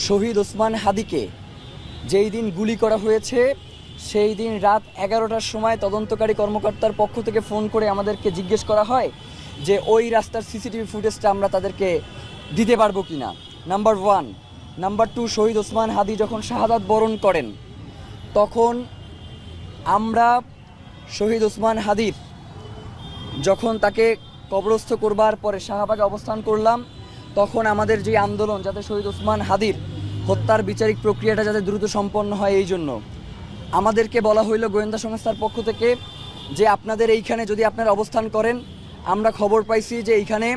শহীদ ওসমান হাদিকে যেই দিন গুলি করা হয়েছে সেই দিন রাত 11টার সময় তদন্তকারী কর্মকর্তার পক্ষ থেকে ফোন করে আমাদেরকে জিজ্ঞেস করা হয় যে ওই রাস্তার সিসিটিভি ফুটেজটা আমরা তাদেরকে দিতে পারবো কিনা। নাম্বার 1। নাম্বার 2, শহীদ ওসমান হাদি যখন শাহাদাত বরণ করেন তখন আমরা শহীদ ওসমান হাদির যখন তাকে কবরস্থ করবার পরে শাহবাগে অবস্থান করলাম, তখন আমাদের যে আন্দোলন যাতে শহীদ ওসমান হাদির হত্যার বিচারিক প্রক্রিয়াটা যাতে দ্রুত সম্পন্ন হয়, এই জন্য আমাদেরকে বলা হইল গোয়েন্দা সংস্থার পক্ষ থেকে যে আপনাদের এইখানে যদি আপনারা অবস্থান করেন, আমরা খবর পাইছি যে এইখানে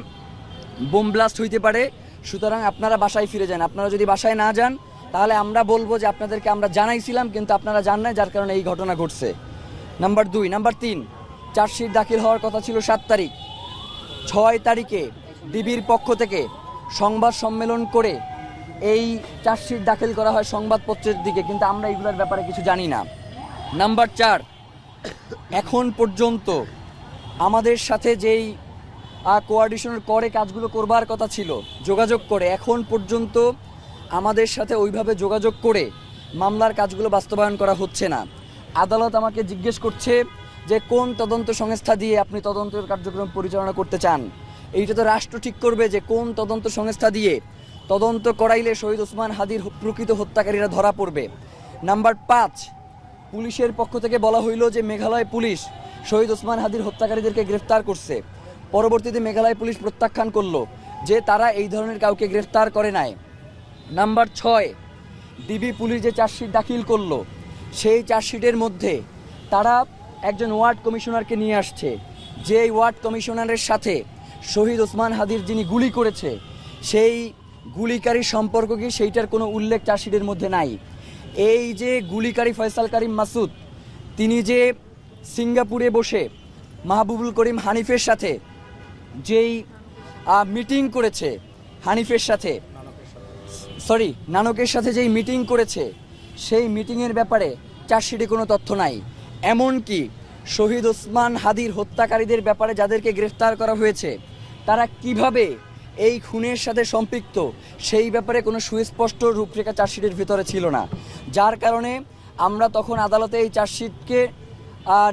বোম ব্লাস্ট হইতে পারে, সুতরাং আপনারা বাসায় ফিরে যান। আপনারা যদি বাসায় না যান তাহলে আমরা বলবো যে আপনাদেরকে আমরা জানাইছিলাম কিন্তু আপনারা যান নাই, যার কারণে এই ঘটনা ঘটছে। নাম্বার 2। নাম্বার 3, চার্জশিট দাখিল হওয়ার কথা ছিল 7 তারিখ। 6 তারিখে ডিবির পক্ষ থেকে সংবাদ সম্মেলন করে এই চার্জশিট দাখিল করা হয় সংবাদপত্রের দিকে, কিন্তু আমরা এগুলোর ব্যাপারে কিছু জানি না। নাম্বার 4, এখন পর্যন্ত আমাদের সাথে যেই কোঅর্ডিনেশনের করে কাজগুলো করবার কথা ছিল যোগাযোগ করে, এখন পর্যন্ত আমাদের সাথে ওইভাবে যোগাযোগ করে মামলার কাজগুলো বাস্তবায়ন করা হচ্ছে না। আদালত আমাকে জিজ্ঞেস করছে যে কোন তদন্ত সংস্থা দিয়ে আপনি তদন্তের কার্যক্রম পরিচালনা করতে চান। এইটা তো রাষ্ট্র ঠিক করবে যে কোন তদন্ত সংস্থা দিয়ে তদন্ত করাইলে শহীদ ওসমান হাদির প্রকৃত হত্যাকারীরা ধরা পড়বে। নাম্বার 5, পুলিশের পক্ষ থেকে বলা হইল যে মেঘালয় পুলিশ শহীদ ওসমান হাদির হত্যাকারীদেরকে গ্রেফতার করছে। পরবর্তীতে মেঘালয় পুলিশ প্রত্যাখ্যান করলো যে তারা এই ধরনের কাউকে গ্রেফতার করে নাই। নাম্বার 6, ডিবি পুলিশ যে চার্জশিট দাখিল করলো সেই চার্জশিটের মধ্যে তারা একজন ওয়ার্ড কমিশনারকে নিয়ে আসছে, যে ওয়ার্ড কমিশনারের সাথে শহীদ ওসমান হাদির যিনি গুলি করেছে সেই গুলিকারী সম্পর্ক কি সেইটার কোনো উল্লেখ চার্জশিটের মধ্যে নাই। এই যে গুলিকারী ফয়সাল করিম মাসুদ, তিনি যে সিঙ্গাপুরে বসে মাহবুবুল করিম হানিফের সাথে যেই মিটিং করেছে, নানকের সাথে যেই মিটিং করেছে সেই মিটিংয়ের ব্যাপারে চার্জশিটে কোনো তথ্য নাই। এমনকি শহীদ ওসমান হাদির হত্যাকারীদের ব্যাপারে যাদেরকে গ্রেফতার করা হয়েছে তারা কিভাবে এই খুনের সাথে সম্পৃক্ত সেই ব্যাপারে কোনো সুস্পষ্ট রূপরেখা চার্জশিটের ভিতরে ছিল না, যার কারণে আমরা তখন আদালতে এই চার্জশিটকে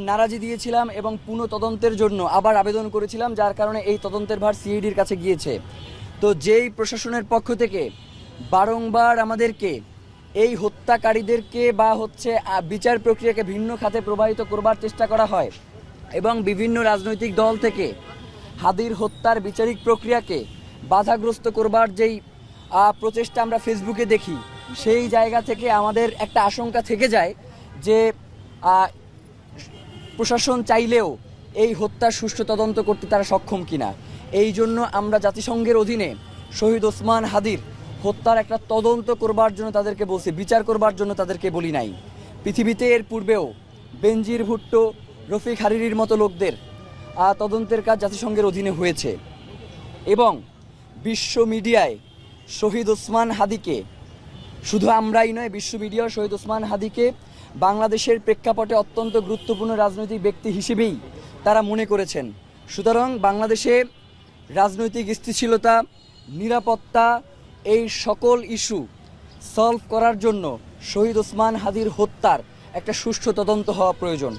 নারাজি দিয়েছিলাম এবং পুনঃ তদন্তের জন্য আবার আবেদন করেছিলাম, যার কারণে এই তদন্তের ভার সিআইডির কাছে গিয়েছে। তো যেই প্রশাসনের পক্ষ থেকে বারংবার আমাদেরকে এই হত্যাকারীদেরকে বা বিচার প্রক্রিয়াকে ভিন্ন খাতে প্রবাহিত করবার চেষ্টা করা হয় এবং বিভিন্ন রাজনৈতিক দল থেকে হাদির হত্যার বিচারিক প্রক্রিয়াকে বাধাগ্রস্ত করবার যেই প্রচেষ্টা আমরা ফেসবুকে দেখি, সেই জায়গা থেকে আমাদের একটা আশঙ্কা থেকে যায় যে প্রশাসন চাইলেও এই হত্যার সুষ্ঠু তদন্ত করতে তারা সক্ষম কিনা। এই জন্য আমরা জাতিসংঘের অধীনে শহীদ ওসমান হাদির হত্যার একটা তদন্ত করবার জন্য তাদেরকে বলছি, বিচার করবার জন্য তাদেরকে বলি নাই। পৃথিবীতে এর পূর্বেও বেনজির ভুট্টো, রফিক হারিরির মতো লোকদের তদন্তের কাজ জাতিসংঘের অধীনে হয়েছে এবং বিশ্ব মিডিয়ায় শহীদ ওসমান হাদিকে, শুধু আমরাই নয়, বিশ্ব মিডিয়া শহীদ ওসমান হাদিকে বাংলাদেশের প্রেক্ষাপটে অত্যন্ত গুরুত্বপূর্ণ রাজনৈতিক ব্যক্তি হিসেবেই তারা মনে করেছেন। সুতরাং বাংলাদেশে রাজনৈতিক স্থিতিশীলতা, নিরাপত্তা, এই সকল ইস্যু সলভ করার জন্য শহীদ ওসমান হাদির হত্যার একটা সুষ্ঠু তদন্ত হওয়া প্রয়োজন।